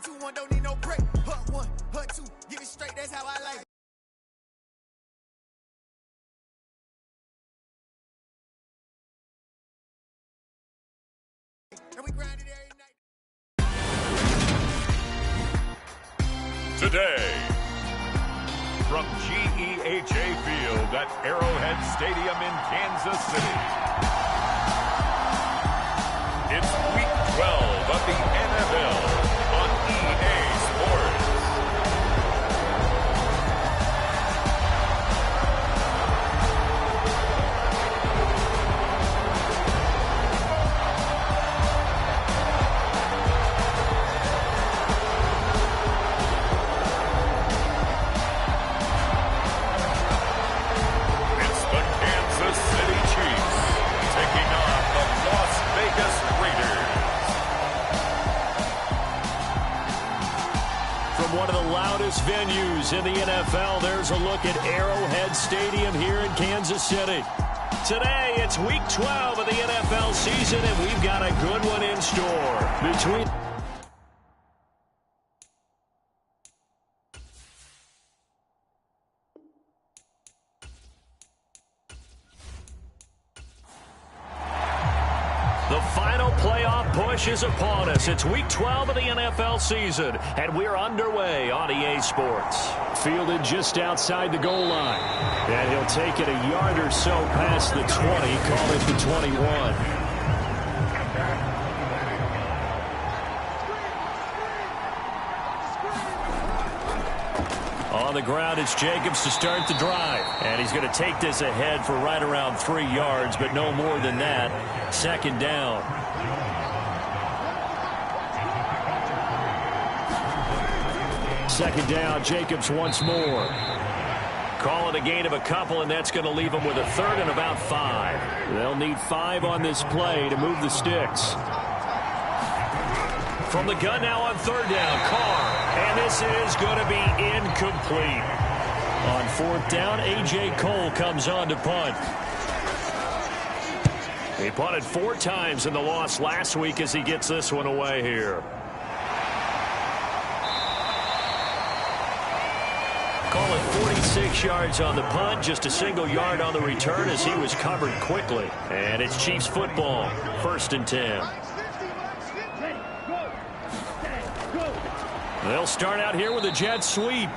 2, 1, don't need no break. Hut 1, hut 2, get it straight, that's how I like it. And we grind it every night. Today, from GEHA Field at Arrowhead Stadium in Kansas City, it's Week 12 of the NFL on EA Sports. It's the Kansas City Chiefs taking on the Las Vegas Raiders. From one of the loudest venues in the NFL, there's a look at Arrowhead Stadium here in Kansas City. Today, it's Week 12 of the NFL season, and we've got a good one in store. Between the final playoff push is upon us. It's Week 12 of the NFL season, and we're underway on EA Sports. Fielded just outside the goal line. And he'll take it a yard or so past the 20, call it the 21. On the ground, it's Jacobs to start the drive. And he's going to take this ahead for right around 3 yards, but no more than that. Second down. Second down, Jacobs once more. Call it a gain of a couple, and that's going to leave them with a third and about 5. They'll need 5 on this play to move the sticks. From the gun now on third down, Carr. And this is going to be incomplete. On fourth down, A.J. Cole comes on to punt. He punted 4 times in the loss last week as he gets this one away here. Call it 46 yards on the punt, just a single yard on the return as he was covered quickly. And it's Chiefs football, 1st and 10. They'll start out here with a jet sweep.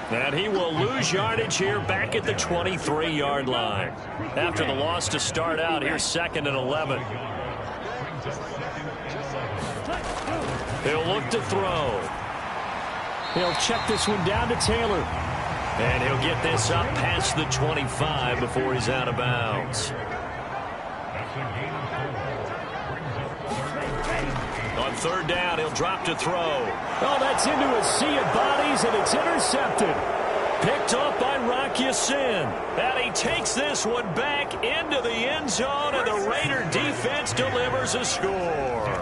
And he will lose yardage here back at the 23-yard line. After the loss to start out, here's 2nd and 11. He'll look to throw. He'll check this one down to Taylor. And he'll get this up past the 25 before he's out of bounds. On third down, he'll drop to throw. Oh, that's into a sea of bodies, and it's intercepted. Picked off by Rocky Sin. And he takes this one back into the end zone, and the Raider defense delivers a score.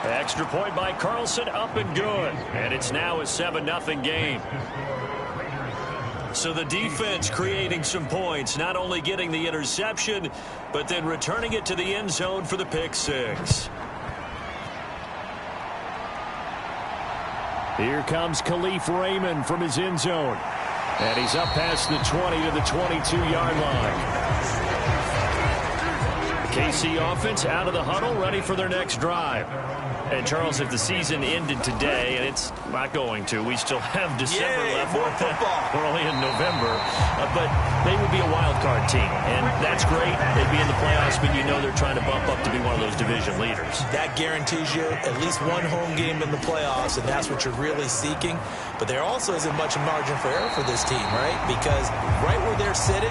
Extra point by Carlson, up and good. And it's now a 7-0 game. So the defense creating some points, not only getting the interception, but then returning it to the end zone for the pick 6. Here comes Khalif Raymond from his end zone. And he's up past the 20 to the 22-yard line. KC offense out of the huddle, ready for their next drive. And, Charles, if the season ended today, and it's not going to, we still have December left. More football. We're only in November. But they would be a wild card team, and that's great. They'd be in the playoffs, but you know they're trying to bump up to be one of those division leaders. That guarantees you at least one home game in the playoffs, and that's what you're really seeking. But there also isn't much margin for error for this team, right? Because right where they're sitting,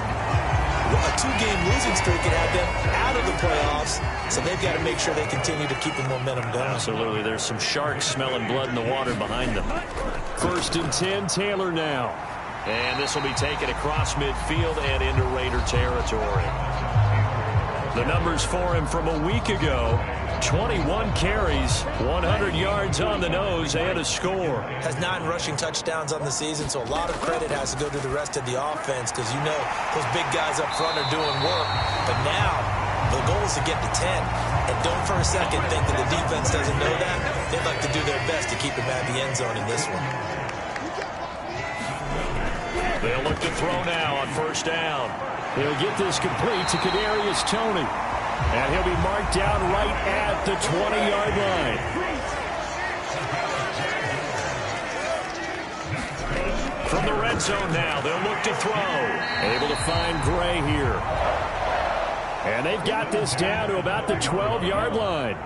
a 2-game losing streak could have them out of the playoffs, so they've got to make sure they continue to keep the momentum going. Absolutely. There's some sharks smelling blood in the water behind them. 1st and 10, Taylor now. And this will be taken across midfield and into Raider territory. The numbers for him from a week ago: 21 carries, 100 yards on the nose, and a score. Has 9 rushing touchdowns on the season, so a lot of credit has to go to the rest of the offense because you know those big guys up front are doing work. But now, the goal is to get to 10. And don't for a second think that the defense doesn't know that. They'd like to do their best to keep him at the end zone in this one. They'll look to throw now on first down. He'll get this complete to Kadarius Toney. And he'll be marked down right at the 20-yard line. From the red zone now, they'll look to throw. Able to find Gray here. And they've got this down to about the 12-yard line.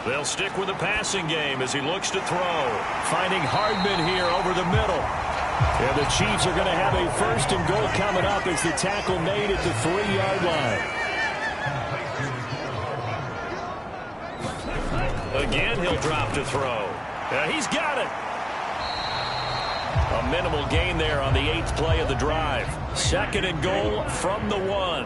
They'll stick with the passing game as he looks to throw. Finding Hardman here over the middle. And the Chiefs are going to have a first and goal coming up as the tackle made at the 3-yard line. Again, he'll drop to throw. He's got it. A minimal gain there on the 8th play of the drive. Second and goal from the 1.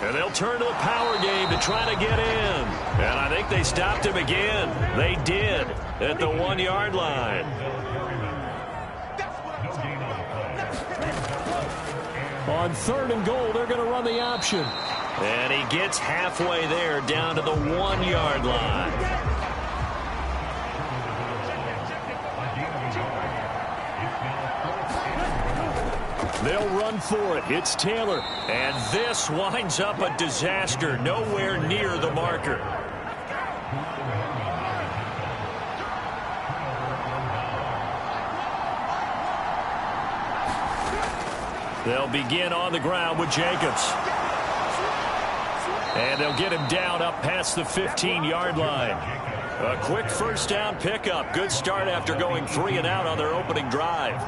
And they'll turn to the power game to try to get in. And I think they stopped him again. They did at the 1-yard line. On third and goal, they're going to run the option. And he gets halfway there down to the 1-yard line. They'll run for it. It's Taylor. And this winds up a disaster. Nowhere near the marker. They'll begin on the ground with Jacobs. And they'll get him down up past the 15-yard line. A quick first down pickup. Good start after going 3 and out on their opening drive.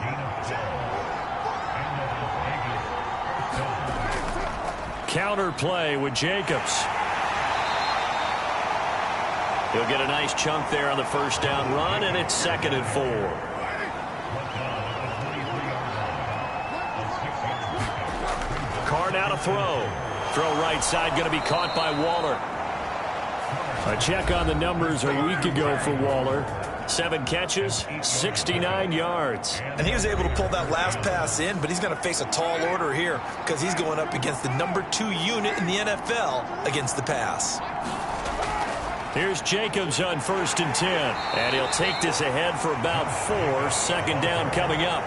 Counter play with Jacobs. He'll get a nice chunk there on the first down run, and it's 2nd and 4. Carr now to throw. Throw right side going to be caught by Waller. A check on the numbers a week ago for Waller. 7 catches, 69 yards. And he was able to pull that last pass in, but he's going to face a tall order here because he's going up against the number 2 unit in the NFL against the pass. Here's Jacobs on 1st and 10. And he'll take this ahead for about 4. 2nd down coming up.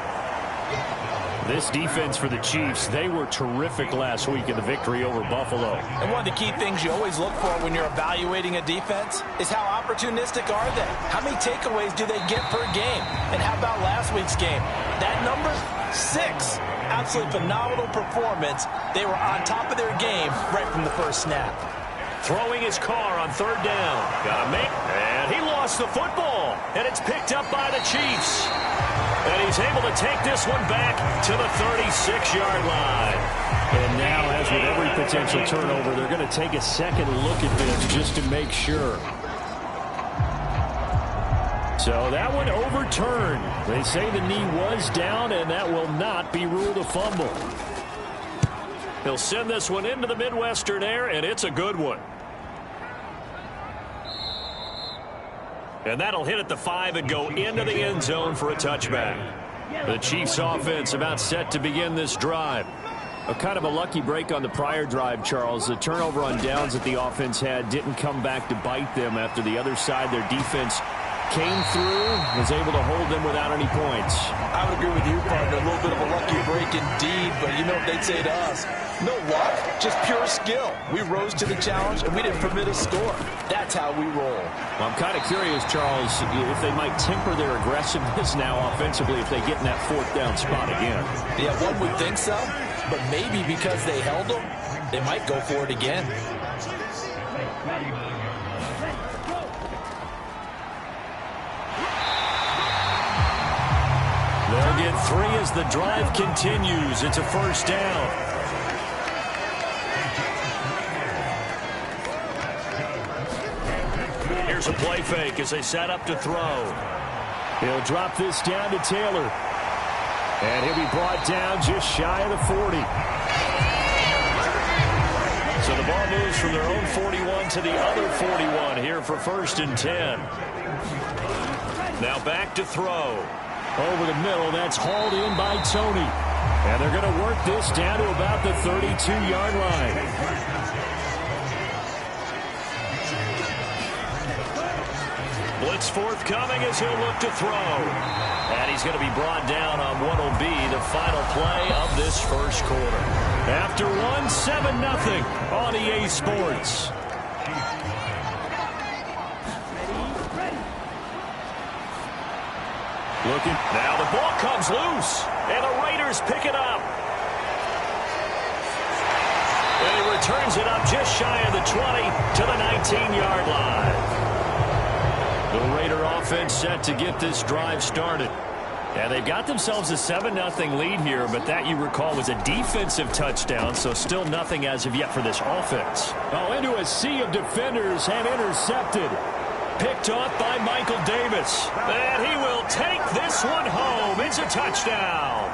This defense for the Chiefs, they were terrific last week in the victory over Buffalo. And one of the key things you always look for when you're evaluating a defense is how opportunistic are they? How many takeaways do they get per game? And how about last week's game? That number, 6. Absolutely phenomenal performance. They were on top of their game right from the first snap. Throwing his car on 3rd down. Got to make. And he lost the football. And it's picked up by the Chiefs. And he's able to take this one back to the 36-yard line. And now, as with every potential turnover, they're going to take a second look at this just to make sure. So that one overturned. They say the knee was down, and that will not be ruled a fumble. He'll send this one into the Midwestern air, and it's a good one. And that'll hit at the 5 and go into the end zone for a touchback. The Chiefs offense about set to begin this drive. A kind of a lucky break on the prior drive, Charles. The turnover on downs that the offense had didn't come back to bite them after the other side. Their defense came through, was able to hold them without any points. I would agree with you, partner. A little bit of a lucky break indeed, but you know what they'd say to us? No luck, just pure skill. We rose to the challenge, and we didn't permit a score. That's how we roll. Well, I'm kind of curious, Charles, if they might temper their aggressiveness now offensively if they get in that 4th down spot again. Yeah, one would think so, but maybe because they held them, they might go for it again. They'll get 3 as the drive continues. It's a first down. Here's a play fake as they set up to throw. He'll drop this down to Taylor. And he'll be brought down just shy of the 40. So the ball moves from their own 41 to the other 41 here for 1st and 10. Now back to throw. Over the middle, that's hauled in by Tony. And they're going to work this down to about the 32-yard line. Blitz forthcoming as he'll look to throw. And he's going to be brought down on what will be the final play of this first quarter. After 7-0 on EA Sports. Looking. Now the ball comes loose. And the Raiders pick it up. And he returns it up just shy of the 20 to the 19-yard line. The Raider offense set to get this drive started. And they've got themselves a 7-0 lead here, but that, you recall, was a defensive touchdown, so still nothing as of yet for this offense. Oh, into a sea of defenders and intercepted. Picked off by Michael Davis. And he will take this one home. It's a touchdown.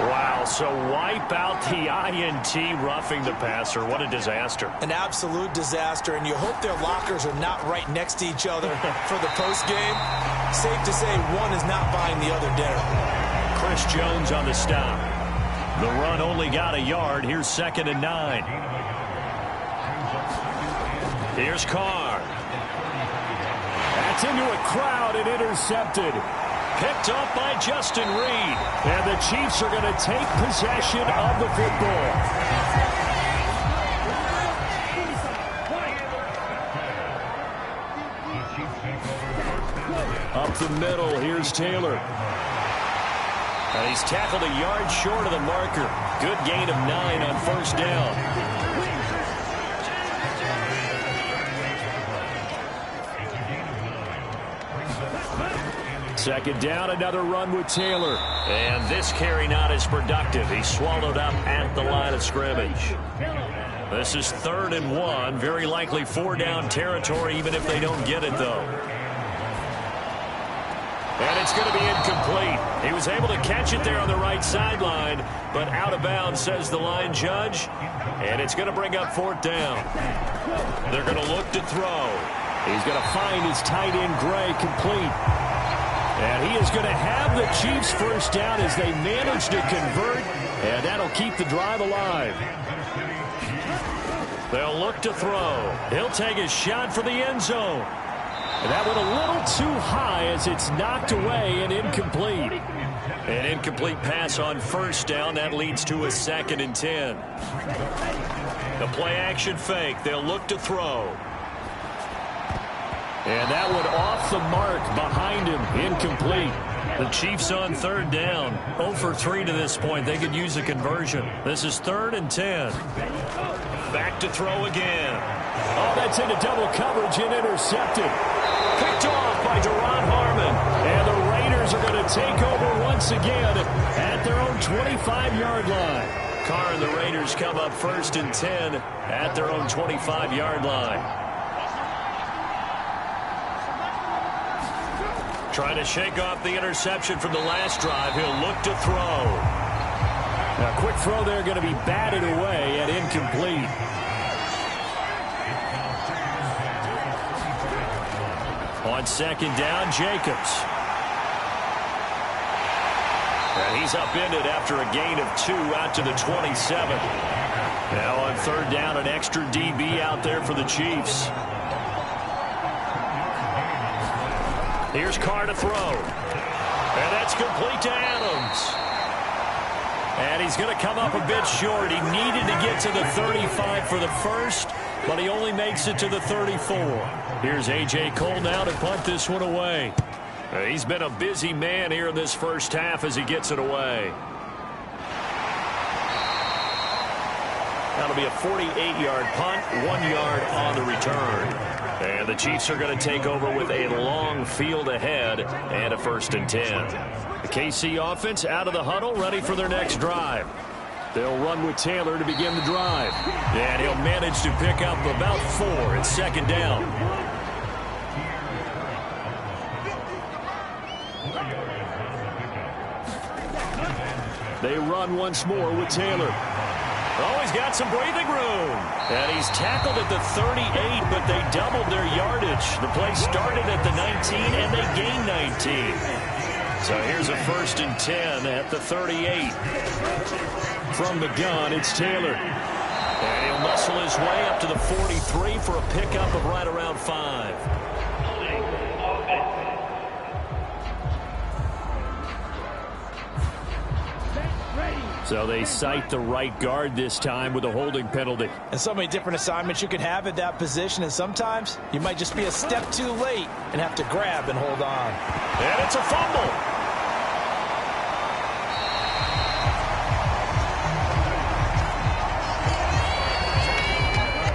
Wow, so wipe out the INT, roughing the passer. What a disaster. An absolute disaster, and you hope their lockers are not right next to each other for the postgame. Safe to say one is not buying the other dinner. Chris Jones on the stop. The run only got a yard. Here's 2nd and 9. Here's Carr. That's into a crowd and intercepted. Picked up by Justin Reed. And the Chiefs are going to take possession of the football. Up the middle, here's Taylor. And he's tackled a yard short of the marker. Good gain of 9 on first down. Second down, another run with Taylor. And this carry not as productive. He's swallowed up at the line of scrimmage. This is 3rd and 1. Very likely 4-down territory, even if they don't get it, though. And it's going to be incomplete. He was able to catch it there on the right sideline, but out of bounds, says the line judge. And it's going to bring up 4th down. They're going to look to throw. He's going to find his tight end, Gray, complete. And he is going to have the Chiefs first down as they manage to convert, and that'll keep the drive alive. They'll look to throw. He'll take a shot for the end zone. And that went a little too high as it's knocked away and incomplete. An incomplete pass on first down. That leads to a 2nd and 10. The play action fake. They'll look to throw. And that one off the mark behind him, incomplete. The Chiefs on 3rd down. 0 for 3 to this point. They could use a conversion. This is 3rd and 10. Back to throw again. Oh, that's into double coverage and intercepted. Picked off by Deron Harmon. And the Raiders are going to take over once again at their own 25-yard line. Carr and the Raiders come up 1st and 10 at their own 25-yard line. Trying to shake off the interception from the last drive. He'll look to throw. Now, quick throw there, going to be batted away and incomplete. On 2nd down, Jacobs. And he's upended after a gain of 2 out to the 27. Now on 3rd down, an extra DB out there for the Chiefs. Here's Carr to throw. And that's complete to Adams. And he's going to come up a bit short. He needed to get to the 35 for the first, but he only makes it to the 34. Here's A.J. Cole now to punt this one away. He's been a busy man here in this first half as he gets it away. That'll be a 48-yard punt, 1 yard on the return. And the Chiefs are going to take over with a long field ahead and a 1st and 10. The KC offense out of the huddle, ready for their next drive. They'll run with Taylor to begin the drive. And he'll manage to pick up about 4. It's 2nd down. They run once more with Taylor. Oh, he's got some breathing room. And he's tackled at the 38, but they doubled their yardage. The play started at the 19, and they gained 19. So here's a 1st and 10 at the 38. From the gun, it's Taylor. And he'll muscle his way up to the 43 for a pickup of right around 5. So they cite the right guard this time with a holding penalty. And so many different assignments you could have at that position, and sometimes you might just be a step too late and have to grab and hold on. And it's a fumble.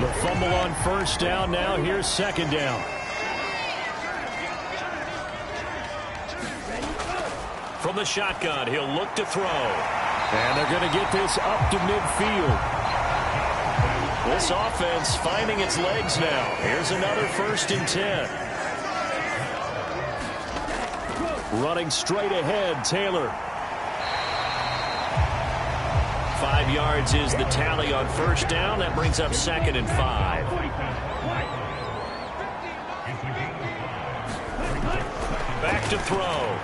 The fumble on 1st down. Now here's 2nd down. From the shotgun, he'll look to throw. And they're going to get this up to midfield. This offense finding its legs now. Here's another 1st and 10. Running straight ahead, Taylor. 5 yards is the tally on 1st down. That brings up 2nd and 5. Back to throw.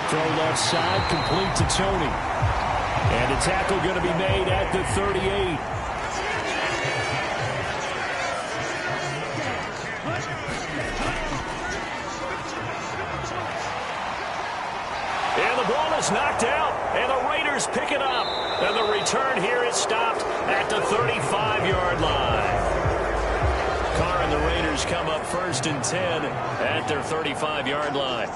Throw left side, complete to Tony. And a tackle going to be made at the 38. And the ball is knocked out, and the Raiders pick it up. And the return here is stopped at the 35-yard line. Carr and the Raiders come up 1st and 10 at their 35-yard line.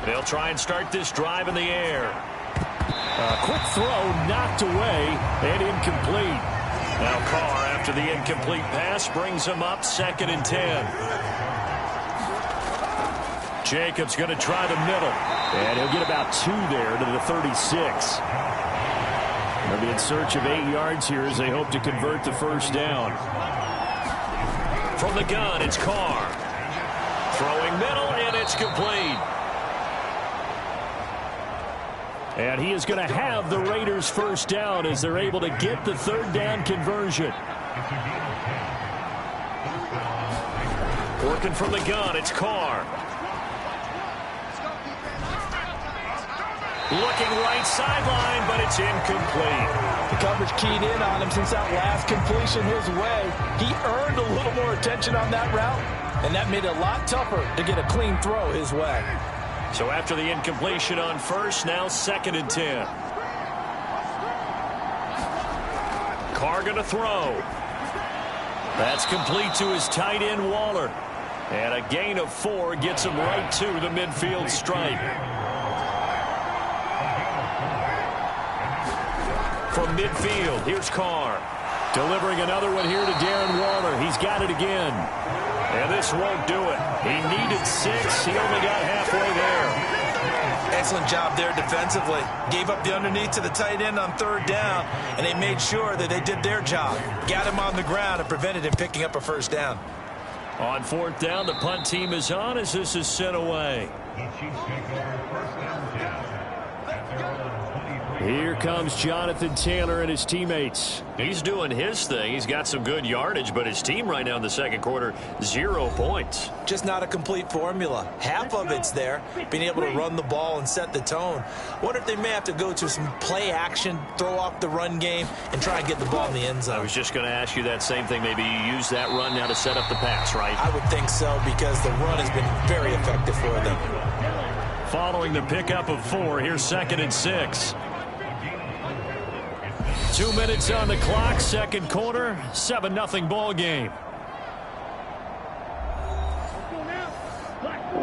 They'll try and start this drive in the air. A quick throw knocked away and incomplete. Now Carr, after the incomplete pass, brings him up 2nd and 10. Jacobs going to try the middle. And he'll get about 2 there to the 36. They'll be in search of 8 yards here as they hope to convert the 1st down. From the gun, it's Carr. Throwing middle, and it's complete. And he is going to have the Raiders' 1st down as they're able to get the 3rd down conversion. Working from the gun, it's Carr. Looking right sideline, but it's incomplete. The coverage keyed in on him since that last completion his way. He earned a little more attention on that route, and that made it a lot tougher to get a clean throw his way. So after the incompletion on 1st, now 2nd and 10. Carr going to throw. That's complete to his tight end, Waller. And a gain of 4 gets him right to the midfield stripe. From midfield, here's Carr. Delivering another one here to Darren Waller. He's got it again. And this won't do it. He needed 6. He only got halfway there. Excellent job there defensively. Gave up the underneath to the tight end on 3rd down, and they made sure that they did their job. Got him on the ground and prevented him picking up a 1st down. On 4th down, the punt team is on as this is sent away. Here comes Jonathan Taylor and his teammates. He's doing his thing. He's got some good yardage, but his team right now in the 2nd quarter, 0 points. Just not a complete formula. Half of it's there, being able to run the ball and set the tone. Wonder if they may have to go to some play action, throw off the run game, and try and get the ball in the end zone. I was just going to ask you that same thing. Maybe you use that run now to set up the pass, right? I would think so, because the run has been very effective for them. Following the pickup of 4, here's 2nd and 6. 2 minutes on the clock, 2nd quarter, 7-0 ball game.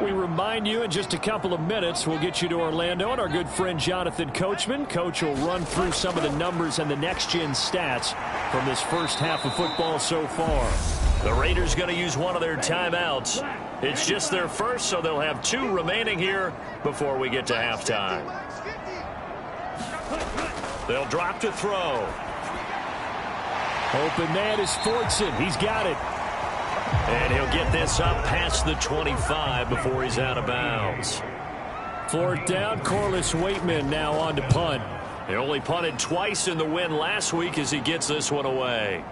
We remind you in just a couple of minutes we'll get you to Orlando and our good friend Jonathan Coachman. Coach will run through some of the numbers and the next-gen stats from this 1st half of football so far. The Raiders going to use one of their timeouts. It's just their 1st, so they'll have 2 remaining here before we get to halftime. They'll drop to throw. Open man is Fortson. He's got it. And he'll get this up past the 25 before he's out of bounds. 4th down, Corliss Waitman now on to punt. He only punted twice in the win last week as he gets this one away.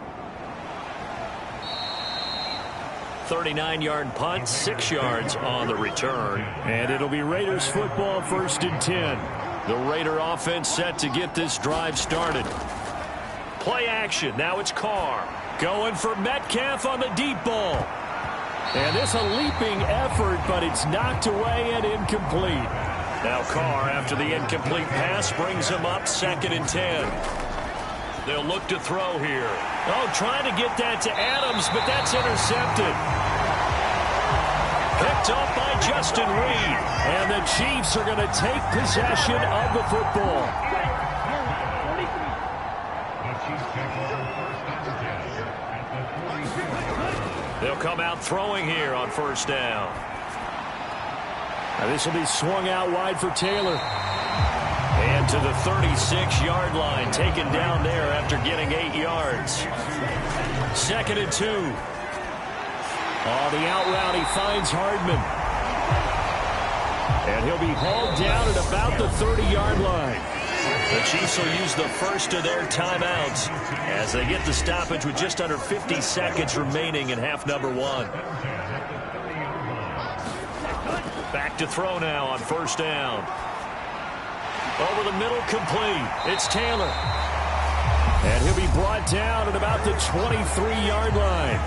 39-yard punt, 6 yards on the return. And it'll be Raiders football, 1st and 10. The Raider offense set to get this drive started. Play action. Now it's Carr. Going for Metcalf on the deep ball. And this a leaping effort, but it's knocked away and incomplete. Now Carr, after the incomplete pass, brings him up 2nd and 10. They'll look to throw here. Oh, trying to get that to Adams, but that's intercepted. Picked up by Justin Reed. And the Chiefs are going to take possession of the football. They'll come out throwing here on 1st down. Now this will be swung out wide for Taylor. And to the 36-yard line, taken down there after getting 8 yards. 2nd and 2. Oh, the out route, he finds Hardman. And he'll be hauled down at about the 30-yard line. The Chiefs will use the first of their timeouts as they get the stoppage with just under 50 seconds remaining in half number 1. Back to throw now on 1st down. Over the middle, complete. It's Taylor. And he'll be brought down at about the 23-yard line.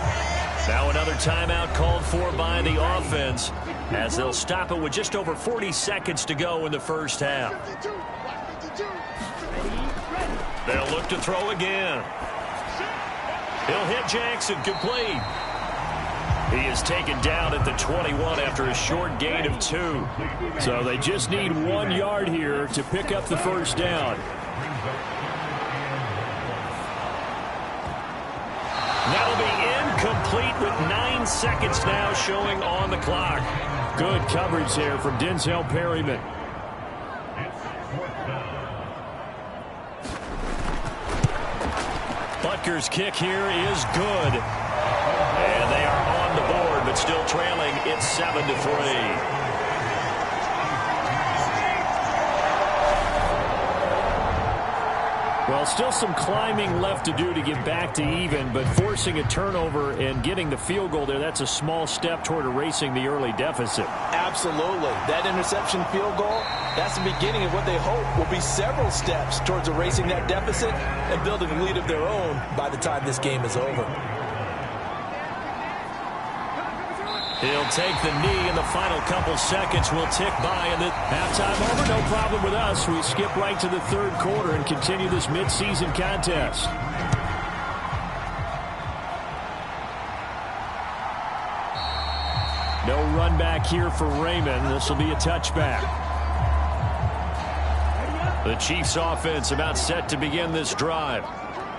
Now another timeout called for by the offense as they'll stop it with just over 40 seconds to go in the first half. They'll look to throw again. He'll hit Jackson, complete. He is taken down at the 21 after a short gain of 2. So they just need 1 yard here to pick up the first down. That'll be incomplete with 9 seconds now showing on the clock. Good coverage there from Denzel Perryman. Butker's kick here is good. And they are on the board, but still trailing. It's 7-3. Well, still some climbing left to do to get back to even, but forcing a turnover and getting the field goal there, that's a small step toward erasing the early deficit. Absolutely. That interception field goal, that's the beginning of what they hope will be several steps towards erasing that deficit and building a lead of their own by the time this game is over. He'll take the knee, and the final couple seconds will tick by. And the halftime over, no problem with us. We skip right to the 3rd quarter and continue this midseason contest. No run back here for Raymond. This will be a touchback. The Chiefs offense about set to begin this drive.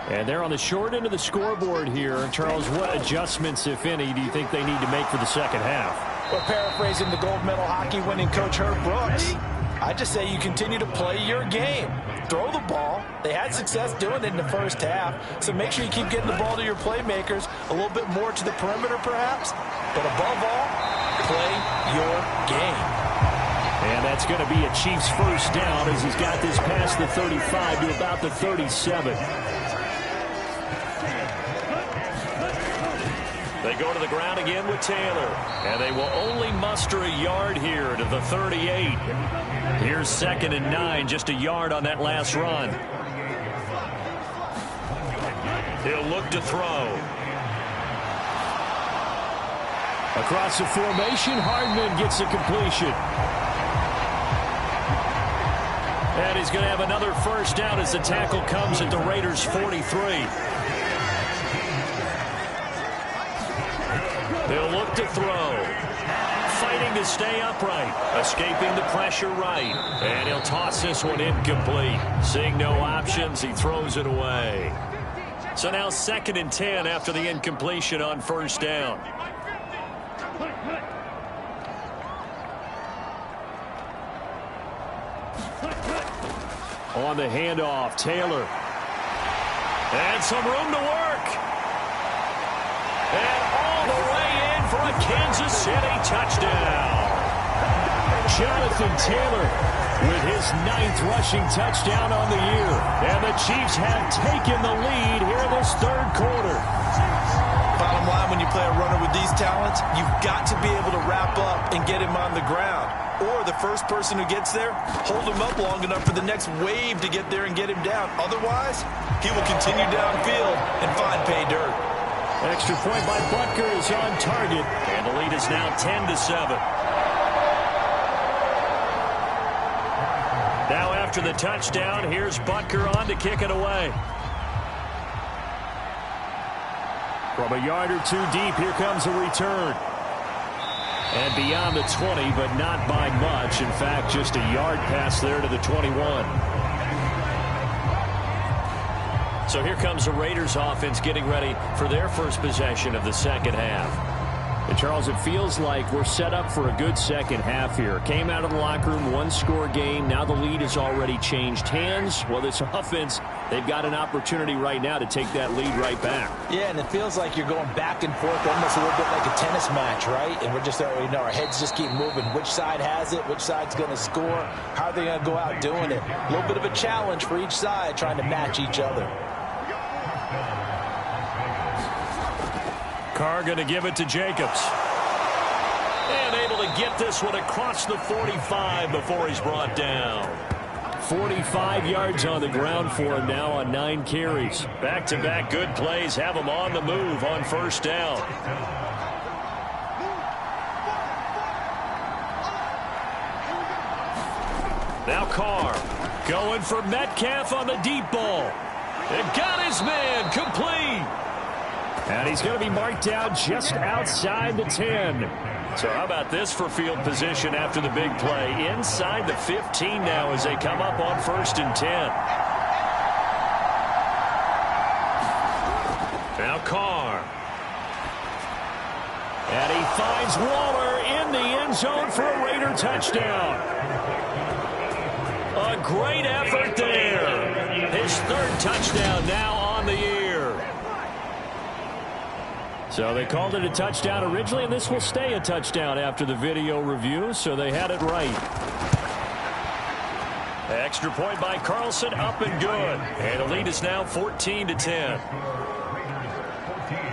And they're on the short end of the scoreboard here. Charles, what adjustments, if any, do you think they need to make for the second half? Well, paraphrasing the gold medal hockey winning coach Herb Brooks, I just say you continue to play your game. Throw the ball. They had success doing it in the first half, so make sure you keep getting the ball to your playmakers, a little bit more to the perimeter perhaps, but above all, play your game. And that's going to be a Chiefs first down as he's got this past the 35 to about the 37. They go to the ground again with Taylor. And they will only muster a yard here to the 38. Here's 2nd and 9, just a yard on that last run. He'll look to throw. Across the formation, Hardman gets a completion. And he's going to have another first down as the tackle comes at the Raiders' 43. They'll look to throw. Fighting to stay upright. Escaping the pressure right. And he'll toss this one incomplete. Seeing no options, he throws it away. So now 2nd and 10 after the incompletion on first down. On the handoff, Taylor. And some room to work. And all the way for a Kansas City touchdown. Jonathan Taylor with his 9th rushing touchdown on the year. And the Chiefs have taken the lead here in this third quarter. Bottom line, when you play a runner with these talents, you've got to be able to wrap up and get him on the ground. Or the first person who gets there, hold him up long enough for the next wave to get there and get him down. Otherwise, he will continue downfield and find pay dirt. Extra point by Butker is on target. And the lead is now 10-7. Now after the touchdown, here's Butker on to kick it away. From a yard or two deep, here comes a return. And beyond the 20, but not by much. In fact, just a yard pass there to the 21. So here comes the Raiders offense getting ready for their first possession of the second half. And Charles, it feels like we're set up for a good second half here. Came out of the locker room, one-score game. Now the lead has already changed hands. Well, this offense, they've got an opportunity right now to take that lead right back. Yeah, and it feels like you're going back and forth, almost a little bit like a tennis match, right? And we're just, our heads just keep moving. Which side has it? Which side's going to score? How are they going to go out doing it? A little bit of a challenge for each side, trying to match each other. Carr going to give it to Jacobs. And able to get this one across the 45 before he's brought down. 45 yards on the ground for him now on 9 carries. Back-to-back good plays have him on the move on first down. Now Carr going for Metcalf on the deep ball. And got his man complete. And he's going to be marked down just outside the 10. So how about this for field position after the big play? Inside the 15 now as they come up on 1st and 10. Now Carr. And he finds Waller in the end zone for a Raider touchdown. A great effort there. His 3rd touchdown now on the year. So they called it a touchdown originally, and this will stay a touchdown after the video review, so they had it right. Extra point by Carlson, up and good. And the lead is now 14-10.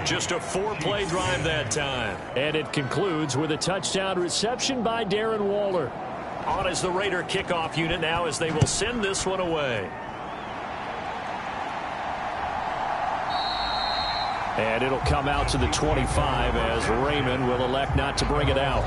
Just a 4-play drive that time. And it concludes with a touchdown reception by Darren Waller. On as the Raider kickoff unit now as they will send this one away. And it'll come out to the 25 as Raymond will elect not to bring it out.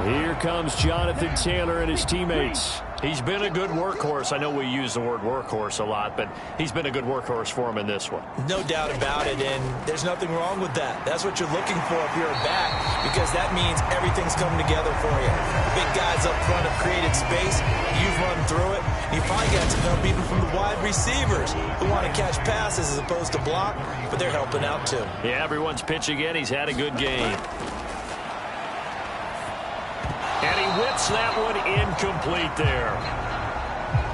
Here comes Jonathan Taylor and his teammates. He's been a good workhorse. I know we use the word workhorse a lot, but he's been a good workhorse for him in this one. No doubt about it, and there's nothing wrong with that. That's what you're looking for if you're a back, because that means everything's coming together for you. Big guys up front have created space. You've run through it. You probably got some help even from the wide receivers who want to catch passes as opposed to block, but they're helping out too. Yeah, everyone's pitching in. He's had a good game. And he whips that one incomplete there.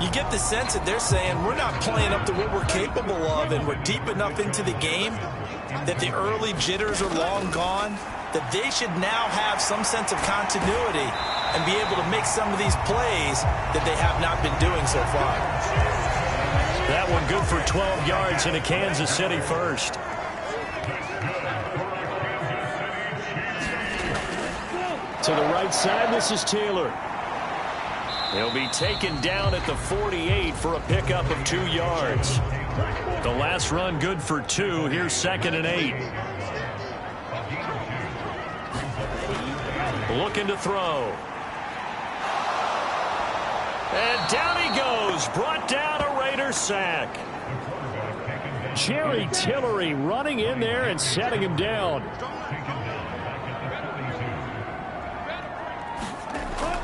You get the sense that they're saying we're not playing up to what we're capable of, and we're deep enough into the game that the early jitters are long gone, that they should now have some sense of continuity and be able to make some of these plays that they have not been doing so far. That one good for 12 yards in a Kansas City first. To the right side, this is Taylor. He'll be taken down at the 48 for a pickup of 2 yards. The last run good for 2. Here's 2nd and 8. Looking to throw. And down he goes. Brought down a Raider sack. Jerry Tillery running in there and setting him down.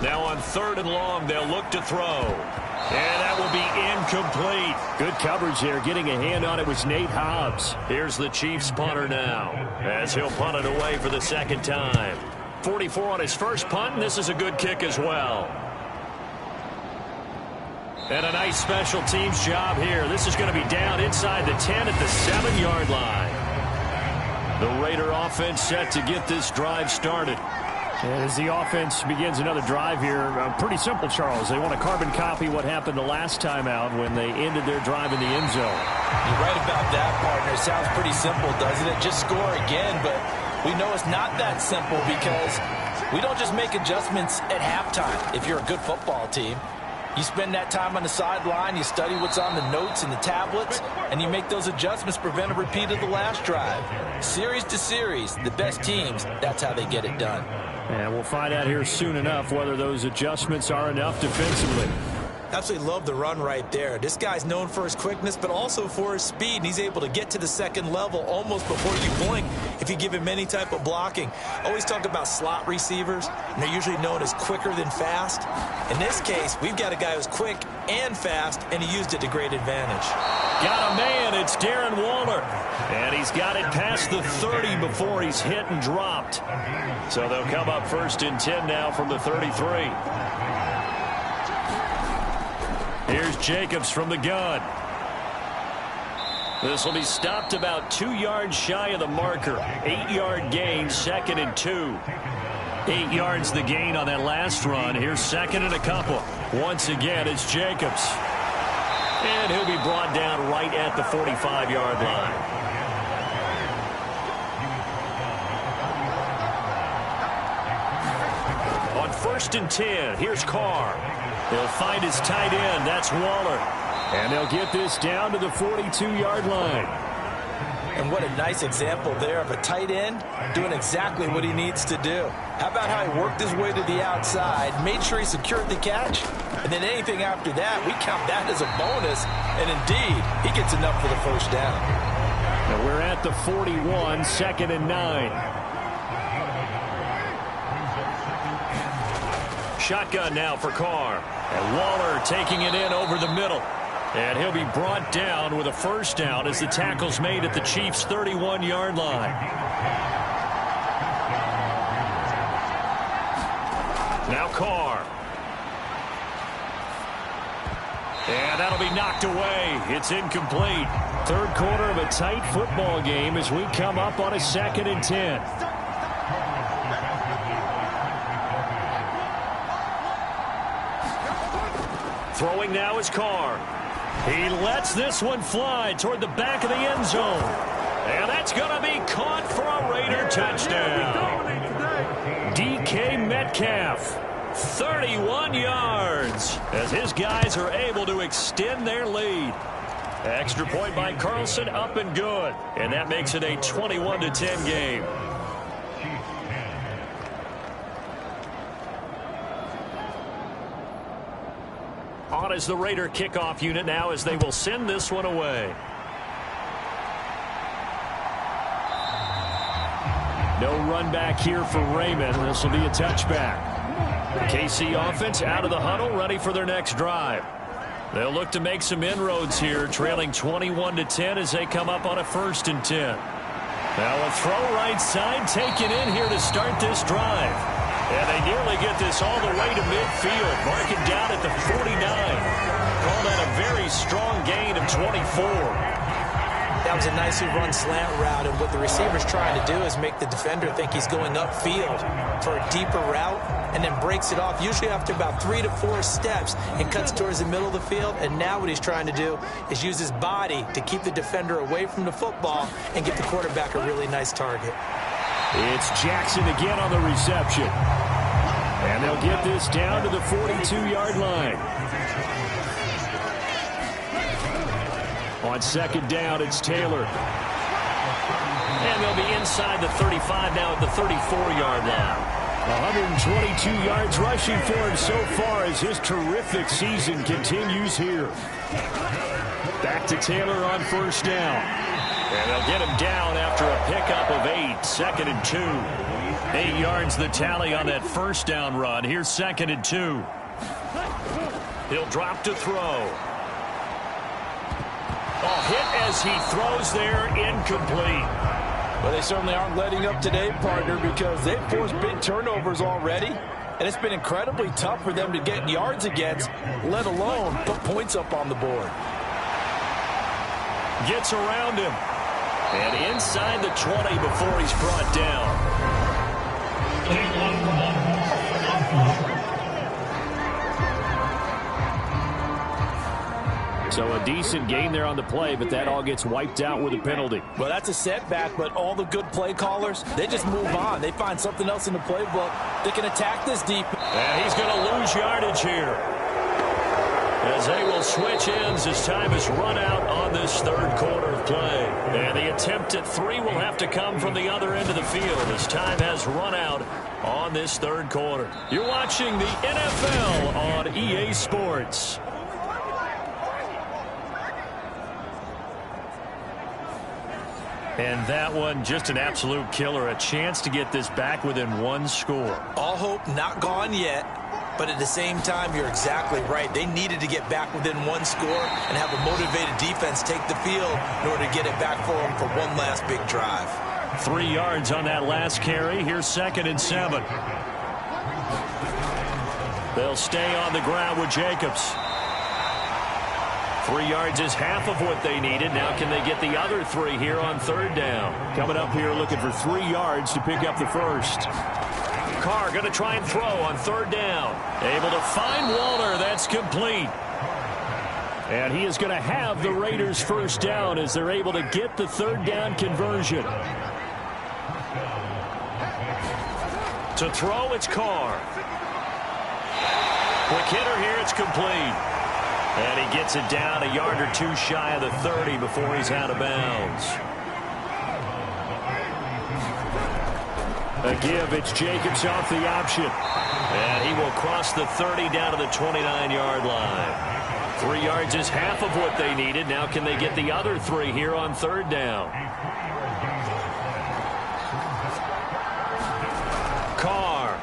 Now on 3rd and long, they'll look to throw. And that will be incomplete. Good coverage there. Getting a hand on it was Nate Hobbs. Here's the Chiefs punter now as he'll punt it away for the 2nd time. 44 on his first punt, and this is a good kick as well. And a nice special teams job here. This is going to be down inside the 10 at the 7-yard line. The Raider offense set to get this drive started. As the offense begins another drive here, pretty simple, Charles. They want to carbon copy what happened the last time out when they ended their drive in the end zone. You're right about that, partner. Sounds pretty simple, doesn't it? Just score again, but we know it's not that simple because we don't just make adjustments at halftime if you're a good football team. You spend that time on the sideline, you study what's on the notes and the tablets, and you make those adjustments to prevent a repeat of the last drive. Series to series, the best teams, that's how they get it done. And we'll find out here soon enough whether those adjustments are enough defensively. Absolutely love the run right there. This guy's known for his quickness, but also for his speed. And he's able to get to the second level almost before you blink if you give him any type of blocking. Always talk about slot receivers, and they're usually known as quicker than fast. In this case, we've got a guy who's quick and fast, and he used it to great advantage. Got a man. It's Darren Waller. And he's got it past the 30 before he's hit and dropped. So they'll come up 1st and 10 now from the 33. Here's Jacobs from the gun. This will be stopped about 2 yards shy of the marker. 8-yard gain, 2nd and 2. 8 yards the gain on that last run. Here's 2nd and a couple. Once again, it's Jacobs. And he'll be brought down right at the 45-yard line. On 1st and 10, here's Carr. He'll find his tight end. That's Waller. And they'll get this down to the 42-yard line. And what a nice example there of a tight end doing exactly what he needs to do. How about how he worked his way to the outside, made sure he secured the catch, and then anything after that, we count that as a bonus. And indeed, he gets enough for the first down. Now we're at the 41, 2nd and 9. Shotgun now for Carr. And Waller taking it in over the middle. And he'll be brought down with a first down as the tackle's made at the Chiefs' 31-yard line. Now Carr. And that'll be knocked away. It's incomplete. Third quarter of a tight football game as we come up on a 2nd and 10. Throwing now is Carr. He lets this one fly toward the back of the end zone. And that's going to be caught for a Raider touchdown. DK Metcalf, 31 yards, as his guys are able to extend their lead. Extra point by Carlson, up and good. And that makes it a 21-10 game. On is the Raider kickoff unit now as they will send this one away. No run back here for Raymond. This will be a touchback. The KC offense out of the huddle, ready for their next drive. They'll look to make some inroads here, trailing 21-10 as they come up on a 1st and 10. Now a throw right side taken in here to start this drive. And they nearly get this all the way to midfield. Marking down at the 49. Call that a very strong gain of 24. That was a nicely run slant route, and what the receiver's trying to do is make the defender think he's going upfield for a deeper route and then breaks it off, usually after about 3 to 4 steps, and cuts towards the middle of the field. And now what he's trying to do is use his body to keep the defender away from the football and get the quarterback a really nice target. It's Jackson again on the reception. And they'll get this down to the 42-yard line. On 2nd down, it's Taylor. And they'll be inside the 35 now at the 34-yard line. 122 yards rushing for him so far as his terrific season continues here. Back to Taylor on 1st down. And they'll get him down after a pickup of 8, 2nd and 2. 8 yards the tally on that first down run. Here's 2nd and 2. He'll drop to throw. Hit as he throws there, incomplete. Well, they certainly aren't letting up today, partner, because they've forced big turnovers already, and it's been incredibly tough for them to get yards against, let alone put points up on the board. Gets around him. And inside the 20 before he's brought down. So a decent gain there on the play, but that all gets wiped out with a penalty. Well, that's a setback, but all the good play callers, they just move on. They find something else in the playbook. They can attack this deep. And he's going to lose yardage here, as they will switch ends as time has run out on this third quarter of play. And the attempt at 3 will have to come from the other end of the field as time has run out on this third quarter. You're watching the NFL on EA Sports. And that one, just an absolute killer. A chance to get this back within 1 score. All hope not gone yet, but at the same time, you're exactly right. They needed to get back within 1 score and have a motivated defense take the field in order to get it back for them for one last big drive. 3 yards on that last carry. Here's 2nd and 7. They'll stay on the ground with Jacobs. 3 yards is half of what they needed. Now can they get the other 3 here on 3rd down? Coming up here looking for 3 yards to pick up the first. Carr going to try and throw on 3rd down. Able to find Walter. That's complete. And he is going to have the Raiders first down as they're able to get the 3rd down conversion. To throw, it's Carr. Quick hitter here, it's complete. And he gets it down a yard or 2 shy of the 30 before he's out of bounds. A give, it's Jacobs off the option. And he will cross the 30 down to the 29-yard line. 3 yards is half of what they needed. Now can they get the other 3 here on 3rd down? Carr.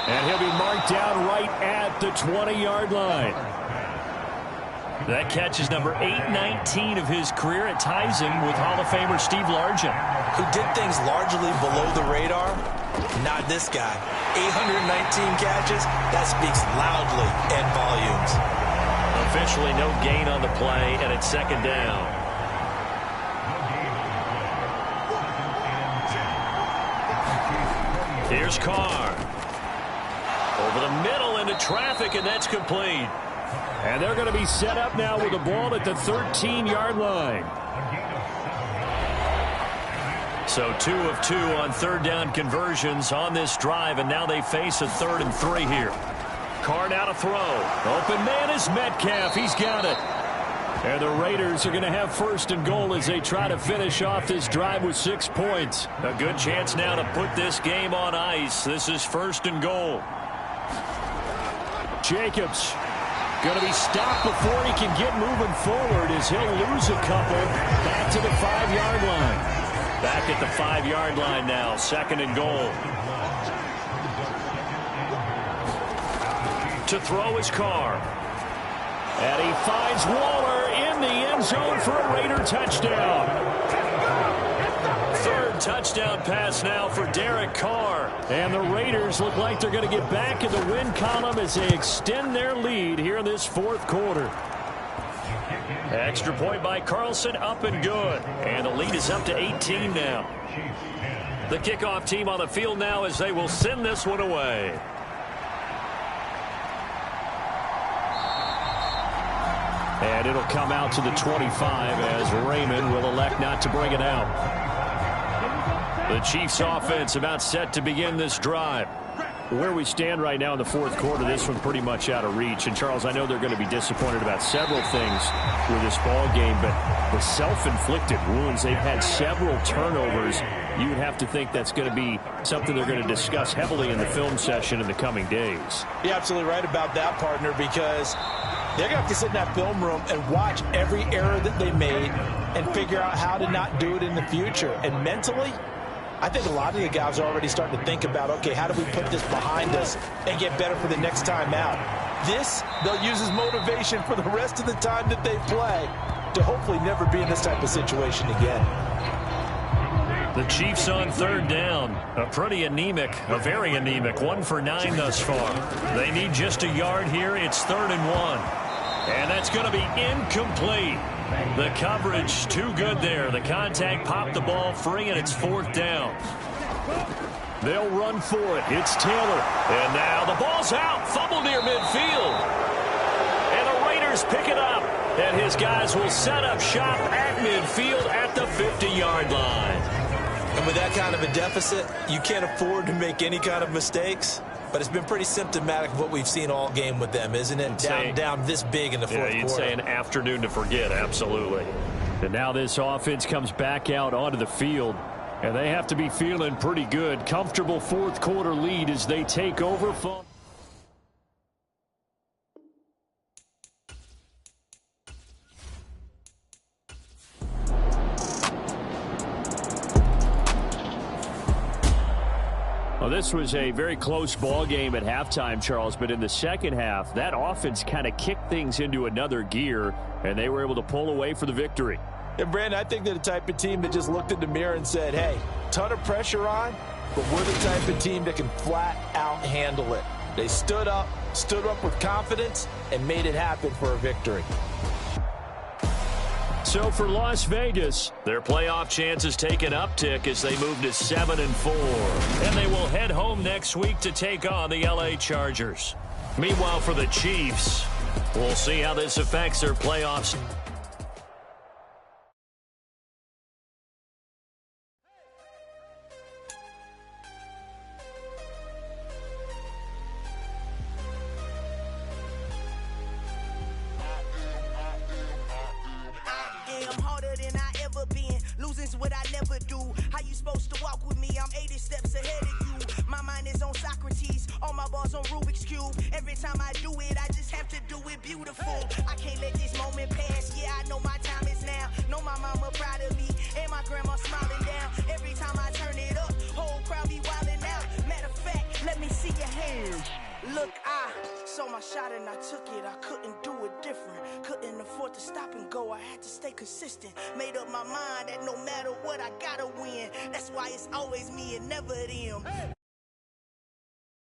And he'll be marked down right at the 20-yard line. That catch is number 819 of his career. It ties him with Hall of Famer Steve Largent, who did things largely below the radar. Not this guy. 819 catches. That speaks loudly and volumes. Officially no gain on the play, and it's 2nd down. Here's Carr. Over the middle into traffic, and that's complete. And they're going to be set up now with the ball at the 13-yard line. So 2 of 2 on 3rd down conversions on this drive, and now they face a 3rd and 3 here. Carr now to throw. Open man is Metcalf. He's got it. And the Raiders are going to have 1st and goal as they try to finish off this drive with 6 points. A good chance now to put this game on ice. This is 1st and goal. Jacobs going to be stopped before he can get moving forward as he'll lose a couple back to the 5-yard line. Back at the 5-yard line now, 2nd and goal. To throw is Carr. And he finds Waller in the end zone for a Raider touchdown. 3rd touchdown pass now for Derek Carr. And the Raiders look like they're going to get back in the win column as they extend their lead here in this 4th quarter. Extra point by Carlson, up and good. And the lead is up to 18 now. The kickoff team on the field now as they will send this one away. And it'll come out to the 25 as Raymond will elect not to bring it out. The Chiefs offense about set to begin this drive. Where we stand right now in the 4th quarter, this one pretty much out of reach. And, Charles, I know they're going to be disappointed about several things with this ball game, but the self-inflicted wounds, they've had several turnovers. You would have to think that's going to be something they're going to discuss heavily in the film session in the coming days. You're absolutely right about that, partner, because they're going to have to sit in that film room and watch every error that they made and figure out how to not do it in the future. And mentally, I think a lot of the guys are already starting to think about, okay, how do we put this behind us and get better for the next time out? This, they'll use as motivation for the rest of the time that they play to hopefully never be in this type of situation again. The Chiefs on 3rd down. A very anemic 1 for 9 thus far. They need just a yard here. It's 3rd and 1. And that's going to be incomplete. The coverage too good there. The contact popped the ball free, and it's 4th down. They'll run for it. It's Taylor. And now the ball's out. Fumble near midfield. And the Raiders pick it up. And his guys will set up shop at midfield at the 50-yard line. And with that kind of a deficit, you can't afford to make any kind of mistakes. But it's been pretty symptomatic of what we've seen all game with them, isn't it? Down this big in the fourth quarter. Yeah, you'd say an afternoon to forget, absolutely. And now this offense comes back out onto the field. And they have to be feeling pretty good. Comfortable fourth quarter lead as they take over. Well, this was a very close ball game at halftime, Charles, but in the second half, that offense kind of kicked things into another gear, and they were able to pull away for the victory. And, Brandon, I think they're the type of team that just looked in the mirror and said, hey, ton of pressure on, but we're the type of team that can flat out handle it. They stood up with confidence, and made it happen for a victory. So for Las Vegas, their playoff chances take an uptick as they move to 7-4. And they will head home next week to take on the LA Chargers. Meanwhile, for the Chiefs, we'll see how this affects their playoffs. What I never do. How you supposed to walk with me? I'm 80 steps ahead of you. My mind is on Socrates, all my balls on Rubik's Cube. Every time I do it, I just have to do it beautiful. I can't let this moment pass. Yeah, I know my time is now. Know my mama proud of me, and my grandma smiling down. Every time I turn it up, whole crowd be wildin' out. Matter of fact, let me see your hands. Look, I saw my shot and I took it. I couldn't do it different. Couldn't afford to stop and go. I had to stay consistent. Made up my mind that no matter what, I gotta win. That's why it's always me and never them.